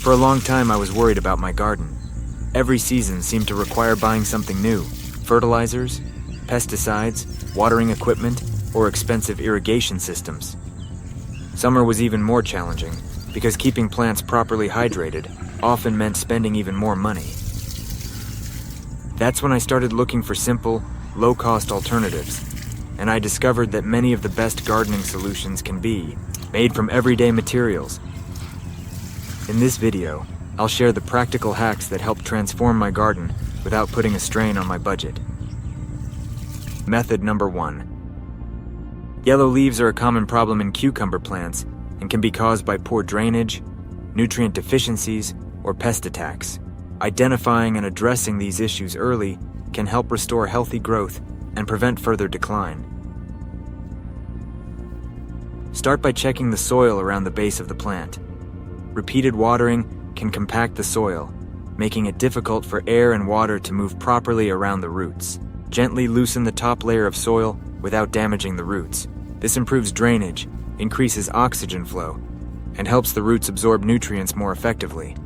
For a long time, I was worried about my garden. Every season seemed to require buying something new: fertilizers, pesticides, watering equipment, or expensive irrigation systems. Summer was even more challenging because keeping plants properly hydrated often meant spending even more money. That's when I started looking for simple, low-cost alternatives, and I discovered that many of the best gardening solutions can be made from everyday materials. In this video, I'll share the practical hacks that help transform my garden without putting a strain on my budget. Method number 1. Yellow leaves are a common problem in cucumber plants and can be caused by poor drainage, nutrient deficiencies, or pest attacks. Identifying and addressing these issues early can help restore healthy growth and prevent further decline. Start by checking the soil around the base of the plant. Repeated watering can compact the soil, making it difficult for air and water to move properly around the roots. Gently loosen the top layer of soil without damaging the roots. This improves drainage, increases oxygen flow, and helps the roots absorb nutrients more effectively.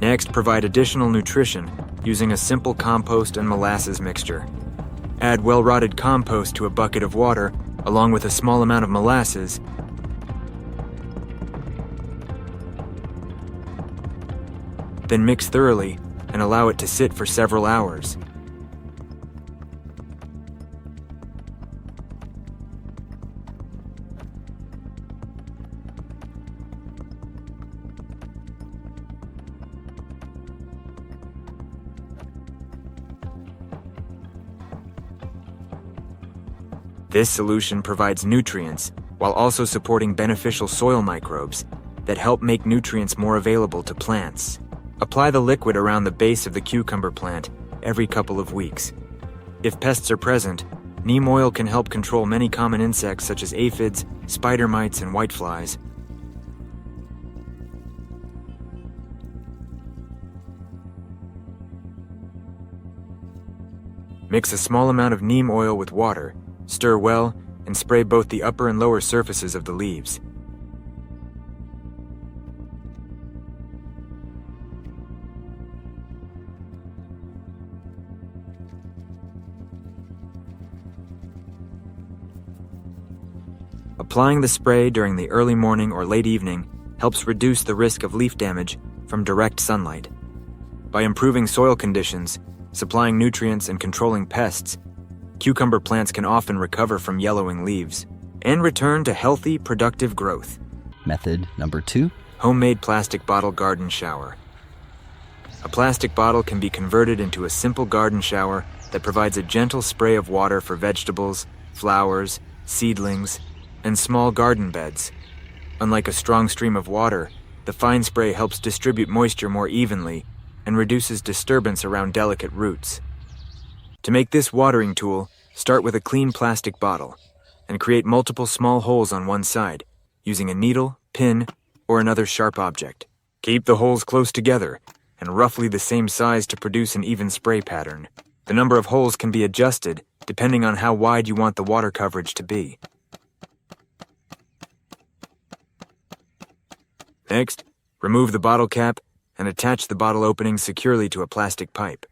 Next, provide additional nutrition using a simple compost and molasses mixture. Add well-rotted compost to a bucket of water along with a small amount of molasses. Then mix thoroughly and allow it to sit for several hours. This solution provides nutrients while also supporting beneficial soil microbes that help make nutrients more available to plants. Apply the liquid around the base of the cucumber plant every couple of weeks. If pests are present, neem oil can help control many common insects such as aphids, spider mites, and whiteflies. Mix a small amount of neem oil with water, stir well, and spray both the upper and lower surfaces of the leaves. Applying the spray during the early morning or late evening helps reduce the risk of leaf damage from direct sunlight. By improving soil conditions, supplying nutrients, and controlling pests, cucumber plants can often recover from yellowing leaves and return to healthy, productive growth. Method number 2. Homemade plastic bottle garden shower. A plastic bottle can be converted into a simple garden shower that provides a gentle spray of water for vegetables, flowers, seedlings, and small garden beds. Unlike a strong stream of water, the fine spray helps distribute moisture more evenly and reduces disturbance around delicate roots. To make this watering tool, start with a clean plastic bottle and create multiple small holes on one side using a needle, pin, or another sharp object. Keep the holes close together and roughly the same size to produce an even spray pattern. The number of holes can be adjusted depending on how wide you want the water coverage to be. Next, remove the bottle cap and attach the bottle opening securely to a plastic pipe.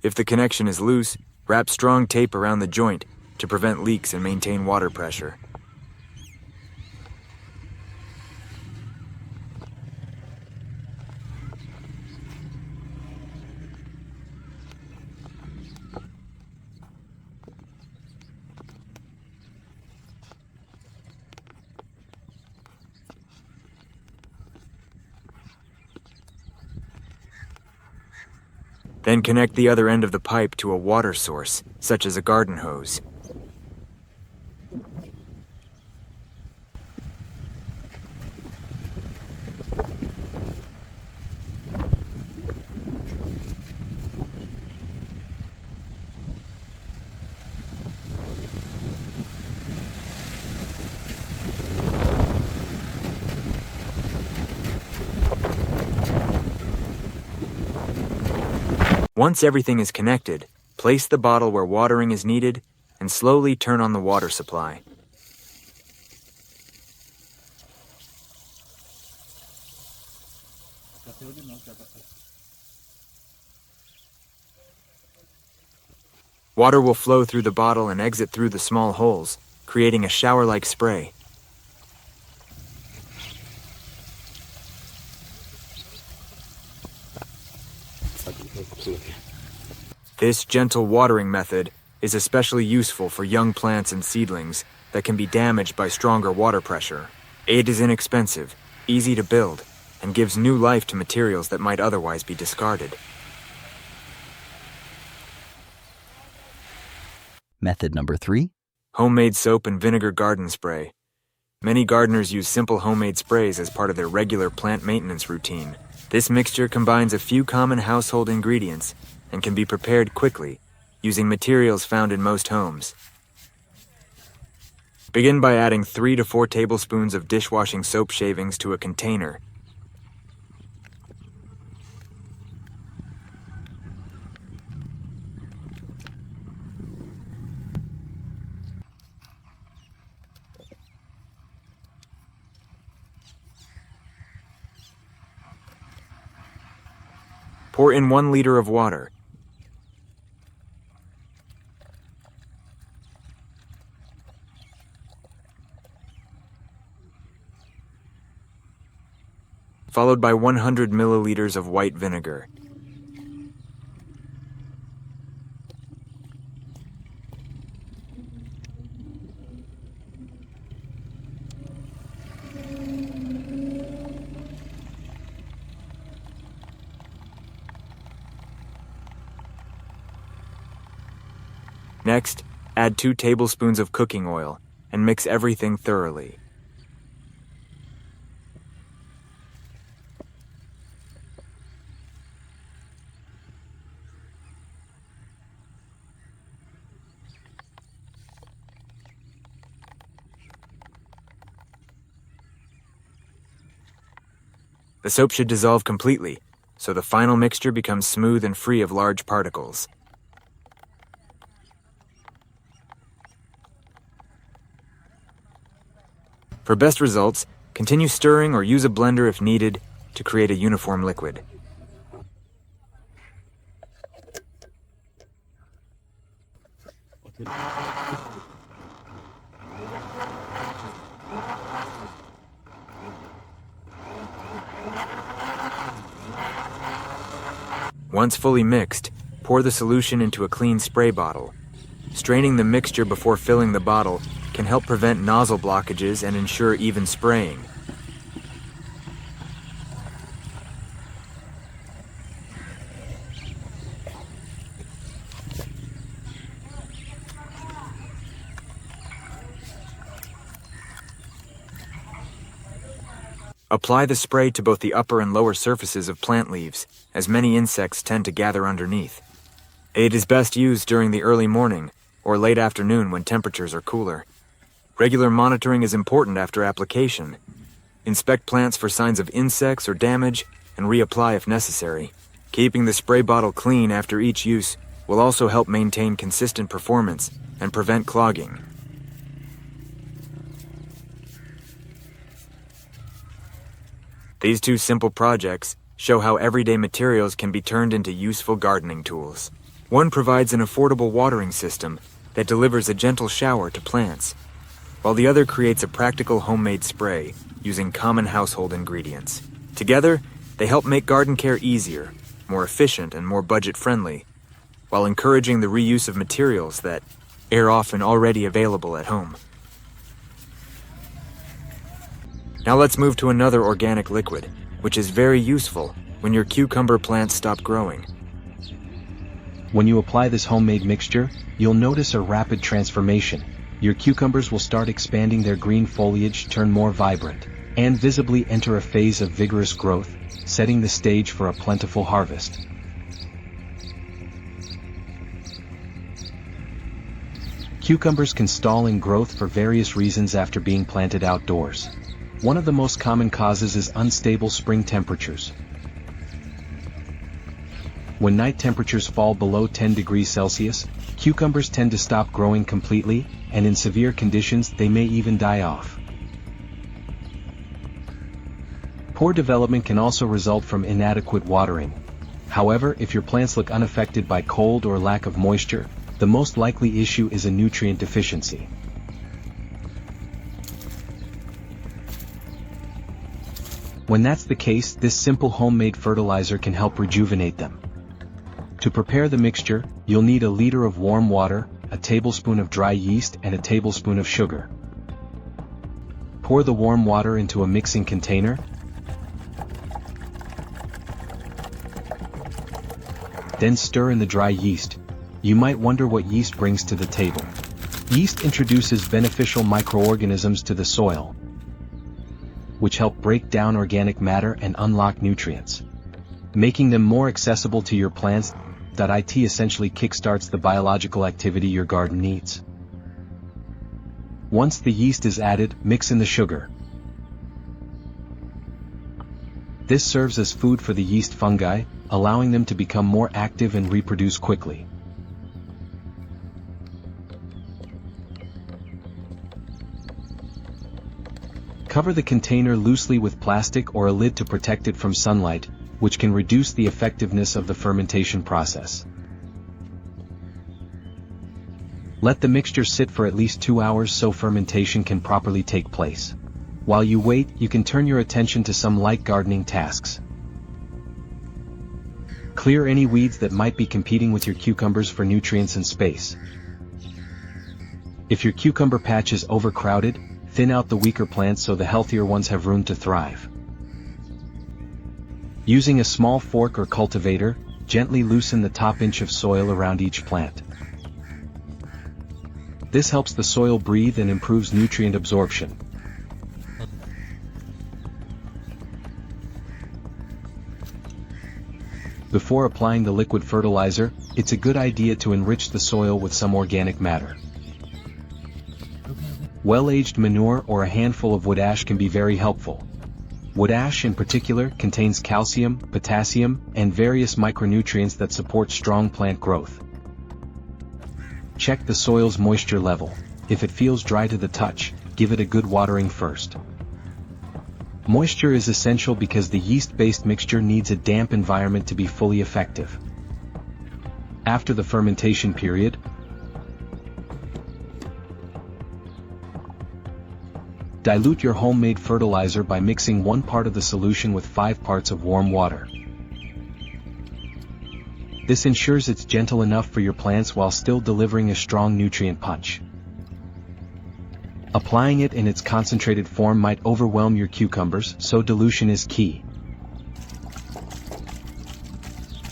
If the connection is loose, wrap strong tape around the joint to prevent leaks and maintain water pressure. Then connect the other end of the pipe to a water source, such as a garden hose. Once everything is connected, place the bottle where watering is needed and slowly turn on the water supply. Water will flow through the bottle and exit through the small holes, creating a shower-like spray. This gentle watering method is especially useful for young plants and seedlings that can be damaged by stronger water pressure. It is inexpensive, easy to build, and gives new life to materials that might otherwise be discarded. Method number 3. Homemade soap and vinegar garden spray. Many gardeners use simple homemade sprays as part of their regular plant maintenance routine. This mixture combines a few common household ingredients and can be prepared quickly, using materials found in most homes. Begin by adding 3 to 4 tablespoons of dishwashing soap shavings to a container. Pour in 1 liter of water. Followed by 100 milliliters of white vinegar. Next, add 2 tablespoons of cooking oil and mix everything thoroughly. The soap should dissolve completely, so the final mixture becomes smooth and free of large particles. For best results, continue stirring or use a blender if needed to create a uniform liquid. Once fully mixed, pour the solution into a clean spray bottle. Straining the mixture before filling the bottle can help prevent nozzle blockages and ensure even spraying. Apply the spray to both the upper and lower surfaces of plant leaves, as many insects tend to gather underneath. It is best used during the early morning or late afternoon when temperatures are cooler. Regular monitoring is important after application. Inspect plants for signs of insects or damage and reapply if necessary. Keeping the spray bottle clean after each use will also help maintain consistent performance and prevent clogging. These 2 simple projects show how everyday materials can be turned into useful gardening tools. One provides an affordable watering system that delivers a gentle shower to plants, while the other creates a practical homemade spray using common household ingredients. Together, they help make garden care easier, more efficient, and more budget-friendly, while encouraging the reuse of materials that are often already available at home. Now let's move to another organic liquid, which is very useful when your cucumber plants stop growing. When you apply this homemade mixture, you'll notice a rapid transformation. Your cucumbers will start expanding, their green foliage turn more vibrant, and visibly enter a phase of vigorous growth, setting the stage for a plentiful harvest. Cucumbers can stall in growth for various reasons after being planted outdoors. One of the most common causes is unstable spring temperatures. When night temperatures fall below 10 degrees Celsius, cucumbers tend to stop growing completely, and in severe conditions they may even die off. Poor development can also result from inadequate watering. However, if your plants look unaffected by cold or lack of moisture, the most likely issue is a nutrient deficiency. When that's the case, this simple homemade fertilizer can help rejuvenate them. To prepare the mixture, you'll need a liter of warm water, a tablespoon of dry yeast, and a tablespoon of sugar. Pour the warm water into a mixing container. Then stir in the dry yeast. You might wonder what yeast brings to the table. Yeast introduces beneficial microorganisms to the soil, which help break down organic matter and unlock nutrients, making them more accessible to your plants. It essentially kickstarts the biological activity your garden needs. Once the yeast is added, mix in the sugar. This serves as food for the yeast fungi, allowing them to become more active and reproduce quickly. Cover the container loosely with plastic or a lid to protect it from sunlight, which can reduce the effectiveness of the fermentation process. Let the mixture sit for at least 2 hours so fermentation can properly take place. While you wait, you can turn your attention to some light gardening tasks. Clear any weeds that might be competing with your cucumbers for nutrients and space. If your cucumber patch is overcrowded, thin out the weaker plants so the healthier ones have room to thrive. Using a small fork or cultivator, gently loosen the top inch of soil around each plant. This helps the soil breathe and improves nutrient absorption. Before applying the liquid fertilizer, it's a good idea to enrich the soil with some organic matter. Well-aged manure or a handful of wood ash can be very helpful. Wood ash in particular contains calcium, potassium, and various micronutrients that support strong plant growth. Check the soil's moisture level. If it feels dry to the touch, give it a good watering first. Moisture is essential because the yeast-based mixture needs a damp environment to be fully effective. After the fermentation period, dilute your homemade fertilizer by mixing 1 part of the solution with 5 parts of warm water. This ensures it's gentle enough for your plants while still delivering a strong nutrient punch. Applying it in its concentrated form might overwhelm your cucumbers, so dilution is key.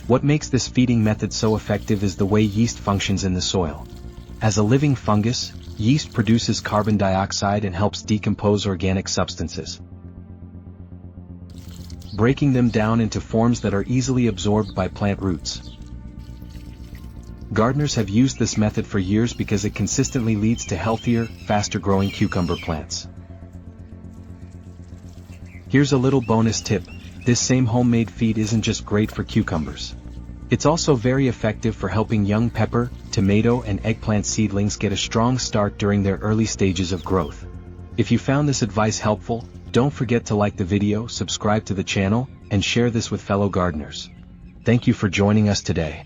What makes this feeding method so effective is the way yeast functions in the soil. As a living fungus, yeast produces carbon dioxide and helps decompose organic substances, breaking them down into forms that are easily absorbed by plant roots. Gardeners have used this method for years because it consistently leads to healthier, faster-growing cucumber plants. Here's a little bonus tip: this same homemade feed isn't just great for cucumbers. It's also very effective for helping young pepper, tomato, and eggplant seedlings get a strong start during their early stages of growth. If you found this advice helpful, don't forget to like the video, subscribe to the channel, and share this with fellow gardeners. Thank you for joining us today.